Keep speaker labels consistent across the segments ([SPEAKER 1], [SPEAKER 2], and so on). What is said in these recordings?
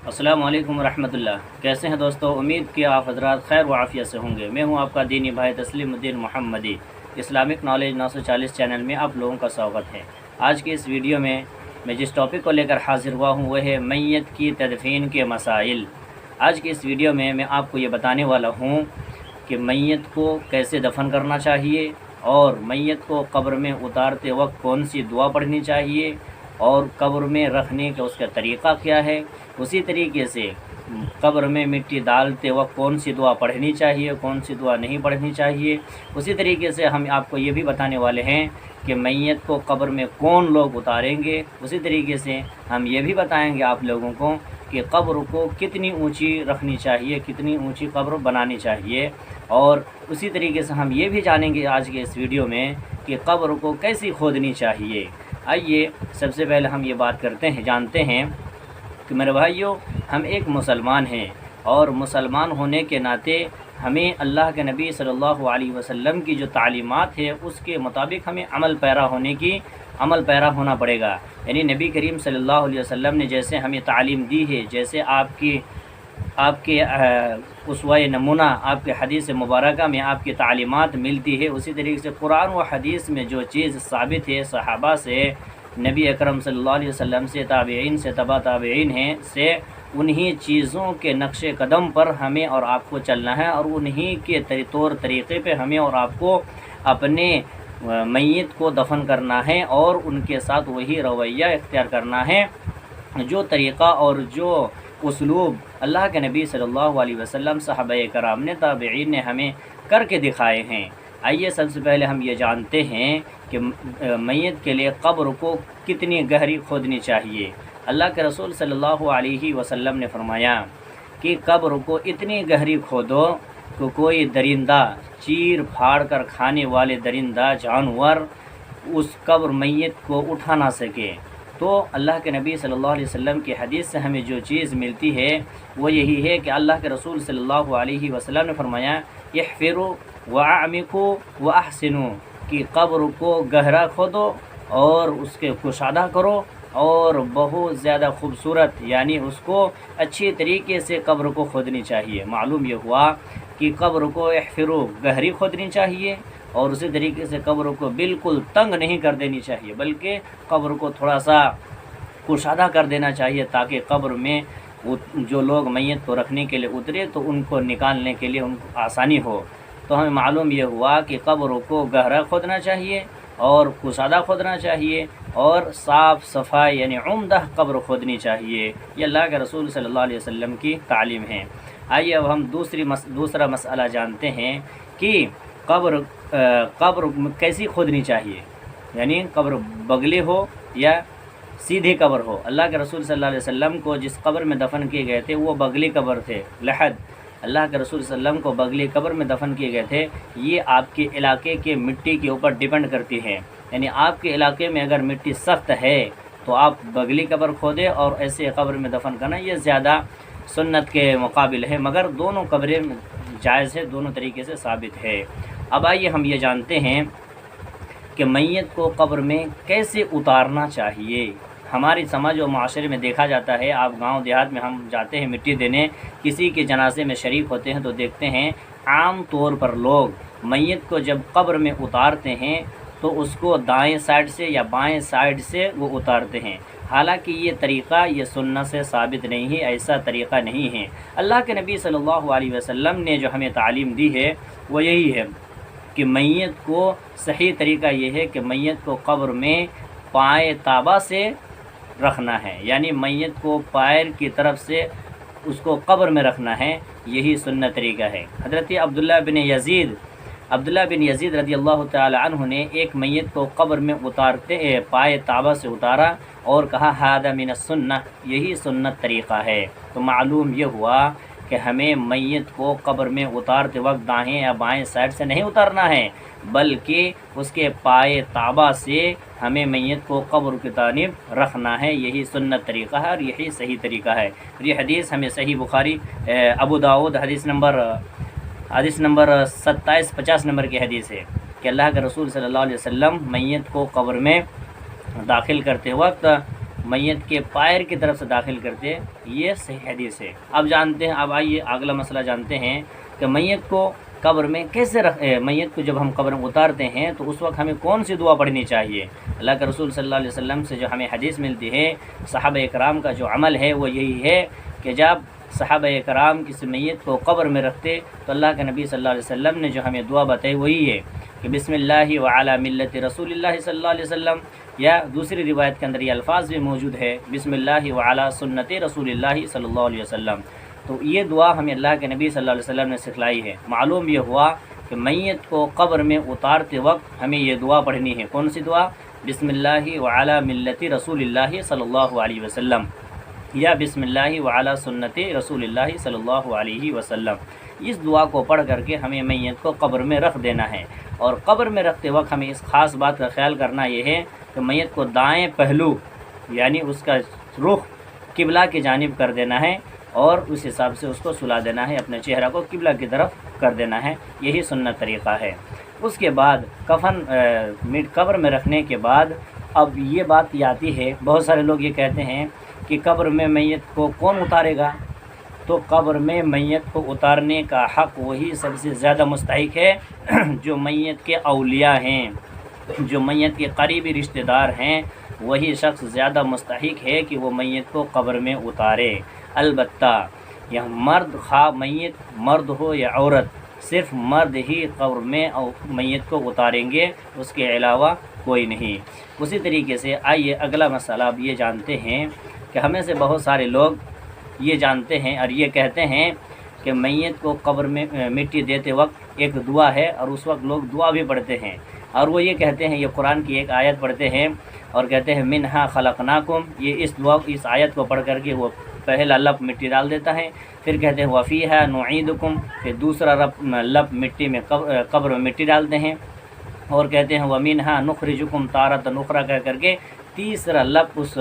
[SPEAKER 1] السلام علیکم ورحمۃ اللہ۔ کیسے ہیں دوستو؟ امید کہ آپ حضرات خیر و عافیت سے ہوں گے۔ میں ہوں آپ کا دینی بھائی تسلیم الدین محمدی۔ اسلامک نالج 940 چینل میں آپ لوگوں کا سواگت ہے۔ آج کی اس ویڈیو میں جس ٹاپک کو لے کر حاضر ہوا ہوں وہ ہے میت کی تدفین کے مسائل۔ آج کی اس ویڈیو میں آپ کو یہ بتانے والا ہوں کہ میت کو کیسے دفن کرنا چاہیے، اور میت کو قبر میں اتارتے وقت کون سی دعا پڑھنی چاہیے، اور قبر میں رکھنے کا اس کا طریقہ کیا ہے۔ اسی طریقے سے قبر میں مٹی ڈالتے وقت کون سی دعا پڑھنی چاہیے، کون سی دعا نہیں پڑھنی چاہیے۔ اسی طریقے سے ہم آپ کو یہ بھی بتانے والے ہیں کہ میت کو قبر میں کون لوگ اتاریں گے۔ اسی طریقے سے ہم یہ بھی بتائیں گے آپ لوگوں کو کہ قبر کو کتنی اونچی رکھنی چاہیے، کتنی اونچی قبر بنانی چاہیے۔ اور اسی طریقے سے ہم یہ بھی جانیں گے آج کے اس ویڈیو میں کہ قبر کو کیسی کھودنی چاہیے۔ آئیے سب سے پہلے ہم یہ بات کرتے ہیں، جانتے ہیں کہ میرے بھائیوں، ہم ایک مسلمان ہیں، اور مسلمان ہونے کے ناطے ہمیں اللہ کے نبی صلی اللہ علیہ وسلم کی جو تعلیمات ہے اس کے مطابق ہمیں عمل پیرا ہونا پڑے گا۔ یعنی نبی کریم صلی اللہ علیہ وسلم نے جیسے ہمیں تعلیم دی ہے، جیسے آپ کے اسوہ نمونہ آپ کے حدیث مبارکہ میں آپ کی تعلیمات ملتی ہے، اسی طریقے سے قرآن و حدیث میں جو چیز ثابت ہے صحابہ سے، نبی اکرم صلی اللہ علیہ وسلم سے، تابعین سے، تبع تابعین ہیں سے، انہی چیزوں کے نقش قدم پر ہمیں اور آپ کو چلنا ہے، اور انہی کے طور طریقے پہ ہمیں اور آپ کو اپنے میت کو دفن کرنا ہے، اور ان کے ساتھ وہی رویہ اختیار کرنا ہے جو طریقہ اور جو اسلوب اللہ کے نبی صلی اللہ علیہ وسلم، صحابہ کرام نے، تابعین نے ہمیں کر کے دکھائے ہیں۔ آئیے سب سے پہلے ہم یہ جانتے ہیں کہ میت کے لیے قبر کو کتنی گہری کھودنی چاہیے۔ اللہ کے رسول صلی اللہ علیہ وسلم نے فرمایا کہ قبر کو اتنی گہری کھودو کہ کوئی درندہ، چیر پھاڑ کر کھانے والے درندہ جانور اس قبر میت کو اٹھا نہ سکے۔ تو اللہ کے نبی صلی اللہ علیہ وسلم کی حدیث سے ہمیں جو چیز ملتی ہے وہ یہی ہے کہ اللہ کے رسول صلی اللہ علیہ وسلم نے فرمایا احفروا واعمقوا واحسنوا، کہ قبر کو گہرا کھودو اور اس کے کشادہ کرو، اور بہت زیادہ خوبصورت، یعنی اس کو اچھی طریقے سے قبر کو کھودنی چاہیے۔ معلوم یہ ہوا کہ قبر کو احفروا گہری کھودنی چاہیے، اور اسی طریقے سے قبر کو بالکل تنگ نہیں کر دینی چاہیے، بلکہ قبر کو تھوڑا سا کشادہ کر دینا چاہیے، تاکہ قبر میں جو لوگ میت کو رکھنے کے لیے اترے تو ان کو نکالنے کے لیے ان کو آسانی ہو۔ تو ہمیں معلوم یہ ہوا کہ قبر کو گہرا کھودنا چاہیے اور کشادہ کھودنا چاہیے، اور صاف صفائی یعنی عمدہ قبر کھودنی چاہیے۔ یہ اللہ کے رسول صلی اللہ علیہ وسلم کی تعلیم ہے۔ آئیے اب ہم دوسرا مسئلہ جانتے ہیں کہ قبر کیسی کھودنی چاہیے، یعنی قبر بگلی ہو یا سیدھی قبر ہو۔ اللہ کے رسول صلی اللہ علیہ وسلم کو جس قبر میں دفن کیے گئے تھے وہ بگلی قبر تھے، لحد۔ اللہ کے رسول صلی اللہ علیہ وسلم کو بگلی قبر میں دفن کیے گئے تھے۔ یہ آپ کے علاقے کے مٹی کے اوپر ڈیپینڈ کرتی ہے، یعنی آپ کے علاقے میں اگر مٹی سخت ہے تو آپ بگلی قبر کھودیں، اور ایسے قبر میں دفن کرنا یہ زیادہ سنت کے مقابل ہے، مگر دونوں قبریں جائز ہے، دونوں طریقے سے ثابت ہے۔ اب آئیے ہم یہ جانتے ہیں کہ میت کو قبر میں کیسے اتارنا چاہیے۔ ہماری سماج و معاشرے میں دیکھا جاتا ہے، آپ گاؤں دیہات میں ہم جاتے ہیں مٹی دینے، کسی کے جنازے میں شریک ہوتے ہیں تو دیکھتے ہیں عام طور پر لوگ میت کو جب قبر میں اتارتے ہیں تو اس کو دائیں سائڈ سے یا بائیں سائڈ سے وہ اتارتے ہیں، حالانکہ یہ طریقہ یہ سنت سے ثابت نہیں ہے، ایسا طریقہ نہیں ہے۔ اللہ کے نبی صلی اللہ علیہ وسلم نے جو ہمیں تعلیم دی ہے وہ یہی ہے کہ میت کو صحیح طریقہ یہ ہے کہ میت کو قبر میں پائے تابہ سے رکھنا ہے، یعنی میت کو پیر کی طرف سے اس کو قبر میں رکھنا ہے، یہی سنت طریقہ ہے۔ حضرت عبداللہ بن یزید رضی اللہ تعالی عنہ نے ایک میت کو قبر میں اتارتے پائے تابہ سے اتارا اور کہا ھذا من السنہ، یہی سنت طریقہ ہے۔ تو معلوم یہ ہوا کہ ہمیں میت کو قبر میں اتارتے وقت دائیں یا بائیں سائڈ سے نہیں اتارنا ہے، بلکہ اس کے پائے تابہ سے ہمیں میت کو قبر کی جانب رکھنا ہے، یہی سنت طریقہ ہے اور یہی صحیح طریقہ ہے۔ یہ حدیث ہمیں صحیح بخاری ابو داؤد حدیث نمبر 2750 نمبر کی حدیث ہے کہ اللہ کے رسول صلی اللہ علیہ وسلم میت کو قبر میں داخل کرتے وقت میت کے پیر کی طرف سے داخل کرتے، یہ صحیح حدیث ہے۔ اب جانتے ہیں، اب آئیے اگلا مسئلہ جانتے ہیں کہ میت کو قبر میں کیسے میت کو جب ہم قبر میں اتارتے ہیں تو اس وقت ہمیں کون سی دعا پڑھنی چاہیے۔ اللہ کے رسول صلی اللہ علیہ وسلم سے جو ہمیں حدیث ملتی ہے، صحابہ اکرام کا جو عمل ہے وہ یہی ہے کہ جب صحابہ اکرام کسی میت کو قبر میں رکھتے تو اللہ کے نبی صلی اللہ علیہ وسلم نے جو ہمیں دعا بتائی وہی ہے کہ بسم اللہ وعلی ملت رسول اللہ صلی اللہ علیہ وسلم، یا دوسری روایت کے اندر یہ الفاظ بھی موجود ہے بسم اللہ وعلی سنت رسول اللہ صلی اللہ علیہ وسلم۔ تو یہ دعا ہمیں اللہ کے نبی صلی اللہ علیہ وسلم نے سکھلائی ہے۔ معلوم یہ ہوا کہ میت کو قبر میں اتارتے وقت ہمیں یہ دعا پڑھنی ہے۔ کون سی دعا؟ بسم اللہ وعلی ملت رسول اللہ صلی اللہ علیہ وسلم، یا بسم اللہ وعلی سنت رسول اللہ صلی اللہ علیہ وسلم۔ اس دعا کو پڑھ کر کے ہمیں میت کو قبر میں رکھ دینا ہے، اور قبر میں رکھتے وقت ہمیں اس خاص بات کا خیال کرنا یہ ہے کہ میت کو دائیں پہلو یعنی اس کا رخ قبلہ کی جانب کر دینا ہے، اور اس حساب سے اس کو سلا دینا ہے، اپنے چہرہ کو قبلہ کی طرف کر دینا ہے۔ یہی سنت طریقہ ہے۔ اس کے بعد کفن قبر میں رکھنے کے بعد اب یہ بات یہ آتی ہے، بہت سارے لوگ یہ کہتے ہیں کہ قبر میں میت کو کون اتارے گا؟ تو قبر میں میت کو اتارنے کا حق وہی سب سے زیادہ مستحق ہے جو میت کے اولیاء ہیں، جو میت کے قریبی رشتہ دار ہیں، وہی شخص زیادہ مستحق ہے کہ وہ میت کو قبر میں اتارے۔ البتہ یہ مرد، خواہ میت مرد ہو یا عورت، صرف مرد ہی قبر میں میت کو اتاریں گے، اس کے علاوہ کوئی نہیں۔ اسی طریقے سے آئیے اگلا مسئلہ اب یہ جانتے ہیں کہ ہمیں سے بہت سارے لوگ یہ جانتے ہیں اور یہ کہتے ہیں کہ میت کو قبر میں مٹی دیتے وقت ایک دعا ہے، اور اس وقت لوگ دعا بھی پڑھتے ہیں، اور وہ یہ کہتے ہیں، یہ قرآن کی ایک آیت پڑھتے ہیں اور کہتے ہیں منہا خلقناکم، یہ اس آیت کو پڑھ کر کے وہ پہلا لپ مٹی ڈال دیتا ہے، پھر کہتے ہیں وفیہا نعیدکم، پھر دوسرا لپ مٹی میں قبر میں مٹی ڈالتے ہیں، اور کہتے ہیں ومنہا نخرجکم تارۃ اخری کہہ کر کے تیسرا لپ اس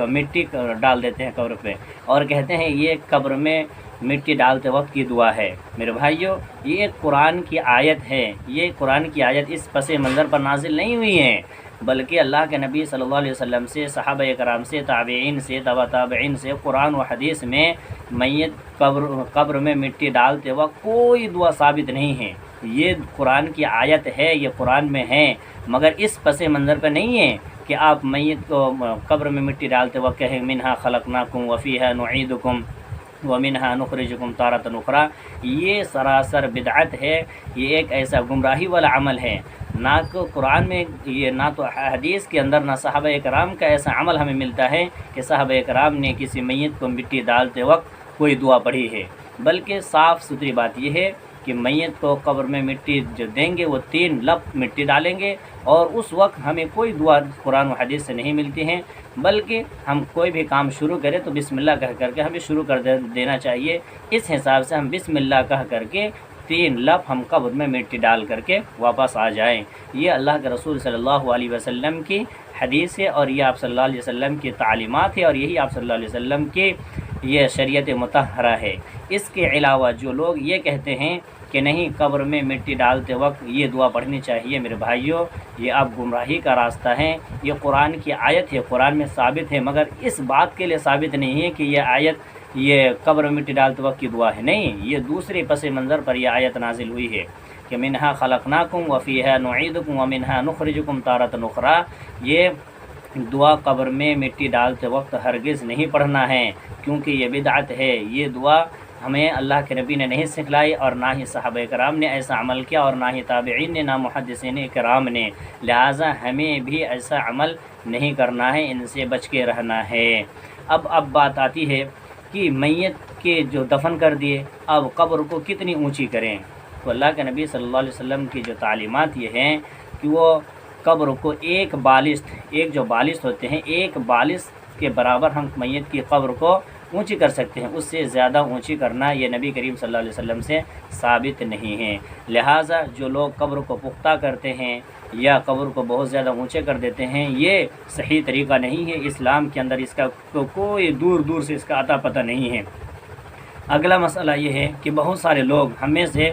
[SPEAKER 1] مٹی ڈال دیتے ہیں قبر پہ، اور کہتے ہیں یہ قبر میں مٹی ڈالتے وقت کی دعا ہے۔ میرے بھائیو، یہ ایک قرآن کی آیت ہے، یہ قرآن کی آیت اس پس منظر پر نازل نہیں ہوئی ہے، بلکہ اللہ کے نبی صلی اللہ علیہ وسلم سے، صحابہ کرام سے، تابعین سے، تبع تابعین سے قرآن و حدیث میں میت قبر میں مٹی ڈالتے وقت کوئی دعا ثابت نہیں ہے۔ یہ قرآن کی آیت ہے، یہ قرآن میں ہے، مگر اس پس منظر پہ نہیں ہے کہ آپ میت کو قبر میں مٹی ڈالتے وقت کہیں منہا خلقناکم وفیہا نعیدکم ومنہا نخرجکم تارۃ اخری۔ یہ سراسر بدعت ہے، یہ ایک ایسا گمراہی والا عمل ہے، نہ تو قرآن میں یہ، نہ تو حدیث کے اندر، نہ صحابہ کرام کا ایسا عمل ہمیں ملتا ہے کہ صحابہ کرام نے کسی میت کو مٹی ڈالتے وقت کوئی دعا پڑھی ہے، بلکہ صاف ستھری بات یہ ہے کہ میت کو قبر میں مٹی جو دیں گے وہ 3 لپ مٹی ڈالیں گے، اور اس وقت ہمیں کوئی دعا قرآن و حدیث سے نہیں ملتی ہیں، بلکہ ہم کوئی بھی کام شروع کریں تو بسم اللہ کہہ کر کے ہمیں شروع کر دینا چاہیے۔ اس حساب سے ہم بسم اللہ کہہ کر کے 3 لپ ہم قبر میں مٹی ڈال کر کے واپس آ جائیں۔ یہ اللہ کے رسول صلی اللہ علیہ وسلم کی حدیث ہے، اور یہ آپ صلی اللہ علیہ وسلم کی تعلیمات ہے، اور یہی آپ صلی اللہ علیہ وسلم کی یہ شریعت مطہرہ ہے۔ اس کے علاوہ جو لوگ یہ کہتے ہیں کہ نہیں قبر میں مٹی ڈالتے وقت یہ دعا پڑھنی چاہیے، میرے بھائیوں، یہ آپ گمراہی کا راستہ ہے۔ یہ قرآن کی آیت ہے، قرآن میں ثابت ہے، مگر اس بات کے لیے ثابت نہیں ہے کہ یہ آیت یہ قبر میں مٹی ڈالتے وقت کی دعا ہے، نہیں، یہ دوسرے پس منظر پر یہ آیت نازل ہوئی ہے کہ منہا خلقناکم وفیہا نعیدکم ومنہا نخرجکم تارۃ اخری۔ یہ دعا قبر میں مٹی ڈالتے وقت ہرگز نہیں پڑھنا ہے، کیونکہ یہ بدعت ہے۔ یہ دعا ہمیں اللہ کے نبی نے نہیں سکھلائی، اور نہ ہی صحابہ کرام نے ایسا عمل کیا، اور نہ ہی تابعین نے، نہ محدثین کرام نے، لہٰذا ہمیں بھی ایسا عمل نہیں کرنا ہے، ان سے بچ کے رہنا ہے۔ اب بات آتی ہے کہ میت کے جو دفن کر دیے، اب قبر کو کتنی اونچی کریں؟ تو اللہ کے نبی صلی اللہ علیہ وسلم کی جو تعلیمات یہ ہیں کہ وہ قبر کو ایک جو بالشت ہوتے ہیں، ایک بالشت کے برابر ہم میت کی قبر کو اونچی کر سکتے ہیں، اس سے زیادہ اونچی کرنا یہ نبی کریم صلی اللہ علیہ وسلم سے ثابت نہیں ہے۔ لہٰذا جو لوگ قبر کو پختہ کرتے ہیں یا قبر کو بہت زیادہ اونچے کر دیتے ہیں، یہ صحیح طریقہ نہیں ہے۔ اسلام کے اندر اس کا کوئی دور سے اس کا عطا پتہ نہیں ہے۔ اگلا مسئلہ یہ ہے کہ بہت سارے لوگ ہم میں سے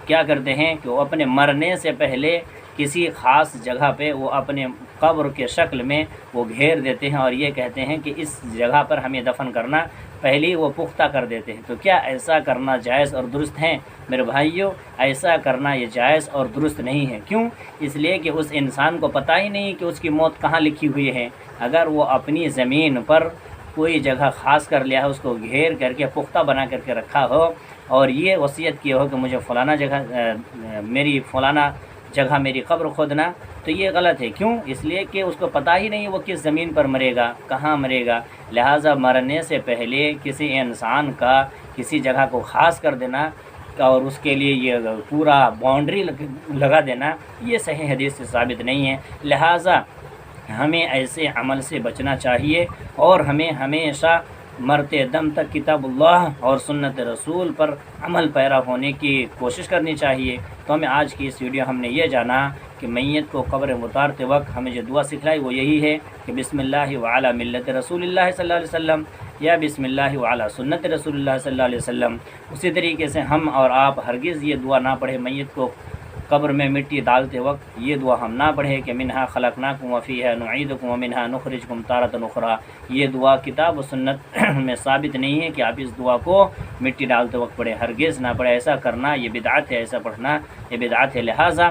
[SPEAKER 1] کیا کرتے ہیں کہ وہ اپنے مرنے سے پہلے کسی خاص جگہ پہ وہ اپنے قبر کے شکل میں وہ گھیر دیتے ہیں اور یہ کہتے ہیں کہ اس جگہ پر ہمیں دفن کرنا، پہلے ہی وہ پختہ کر دیتے ہیں۔ تو کیا ایسا کرنا جائز اور درست ہے؟ میرے بھائیوں، ایسا کرنا یہ جائز اور درست نہیں ہے۔ کیوں؟ اس لیے کہ اس انسان کو پتہ ہی نہیں کہ اس کی موت کہاں لکھی ہوئی ہے۔ اگر وہ اپنی زمین پر کوئی جگہ خاص کر لیا ہے، اس کو گھیر کر کے پختہ بنا کر کے رکھا ہو اور یہ وصیت کی ہو کہ مجھے فلانا جگہ میری فلانا جگہ میری قبر کھودنا، تو یہ غلط ہے۔ کیوں؟ اس لیے کہ اس کو پتہ ہی نہیں وہ کس زمین پر مرے گا، کہاں مرے گا۔ لہٰذا مرنے سے پہلے کسی انسان کا کسی جگہ کو خاص کر دینا اور اس کے لیے یہ پورا باؤنڈری لگا دینا، یہ صحیح حدیث سے ثابت نہیں ہے۔ لہٰذا ہمیں ایسے عمل سے بچنا چاہیے اور ہمیں ہمیشہ مرتے دم تک کتاب اللہ اور سنت رسول پر عمل پیرا ہونے کی کوشش کرنی چاہیے۔ تو ہمیں آج کی اس ویڈیو ہم نے یہ جانا کہ میت کو قبر میں اتارتے وقت ہمیں جو دعا سکھلائی وہ یہی ہے کہ بسم اللہ وعلی ملت رسول اللہ صلی اللہ علیہ وسلم یا بسم اللہ وعلی سنت رسول اللہ صلی اللہ علیہ وسلم۔ اسی طریقے سے ہم اور آپ ہرگز یہ دعا نہ پڑھیں میت کو قبر میں مٹی ڈالتے وقت، یہ دعا ہم نہ پڑھیں کہ منہا خلقناکم وفیہا نعیدکم ومنہا نخرجکم تارۃ اخری۔ یہ دعا کتاب و سنت میں ثابت نہیں ہے کہ آپ اس دعا کو مٹی ڈالتے وقت پڑھیں، ہرگز نہ پڑھیں۔ ایسا کرنا یہ بدعت ہے، ایسا پڑھنا یہ بدعت ہے۔ لہٰذا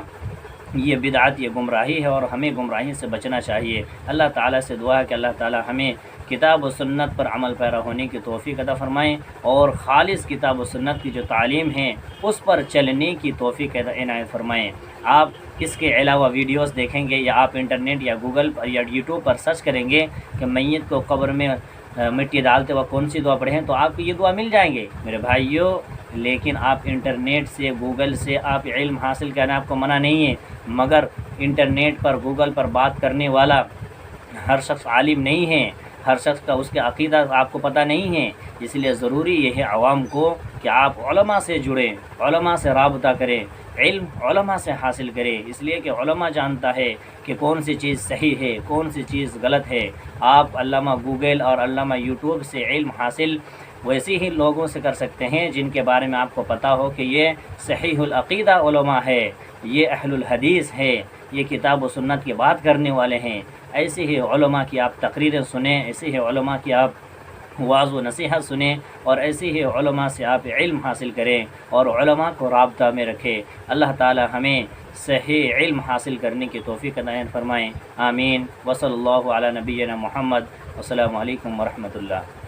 [SPEAKER 1] یہ بدعت، یہ گمراہی ہے اور ہمیں گمراہی سے بچنا چاہیے۔ اللہ تعالیٰ سے دعا ہے کہ اللہ تعالیٰ ہمیں کتاب و سنت پر عمل پیرا ہونے کی توفیق عطا فرمائیں اور خالص کتاب و سنت کی جو تعلیم ہے اس پر چلنے کی توفیق عنایت فرمائیں۔ آپ اس کے علاوہ ویڈیوز دیکھیں گے یا آپ انٹرنیٹ یا گوگل پر یا یوٹیوب پر سرچ کریں گے کہ میت کو قبر میں مٹی ڈالتے وقت کون سی دعا پڑھیں تو آپ کو یہ دعا مل جائیں گے میرے بھائیوں۔ لیکن آپ انٹرنیٹ سے گوگل سے آپ علم حاصل کرنا آپ کو منع نہیں ہے، مگر انٹرنیٹ پر گوگل پر بات کرنے والا ہر شخص عالم نہیں ہے، ہر شخص کا اس کے عقیدہ آپ کو پتہ نہیں ہے۔ اس لیے ضروری یہ ہے عوام کو کہ آپ علماء سے جڑیں، علماء سے رابطہ کریں، علم علماء سے حاصل کریں، اس لیے کہ علماء جانتا ہے کہ کون سی چیز صحیح ہے، کون سی چیز غلط ہے۔ آپ علامہ گوگل اور علامہ یوٹیوب سے علم حاصل ویسے ہی لوگوں سے کر سکتے ہیں جن کے بارے میں آپ کو پتہ ہو کہ یہ صحیح العقیدہ علماء ہے، یہ اہل الحدیث ہے، یہ کتاب و سنت کی بات کرنے والے ہیں۔ ایسے ہی علماء کی آپ تقریریں سنیں، ایسے ہی علماء کی آپ واعظ و نصیحت سنیں اور ایسے ہی علماء سے آپ علم حاصل کریں اور علماء کو رابطہ میں رکھیں۔ اللہ تعالی ہمیں صحیح علم حاصل کرنے کی توفیق عنایت فرمائیں۔ آمین۔ وصلی اللہ علی نبینا محمد۔ السلام علیکم ورحمۃ اللہ۔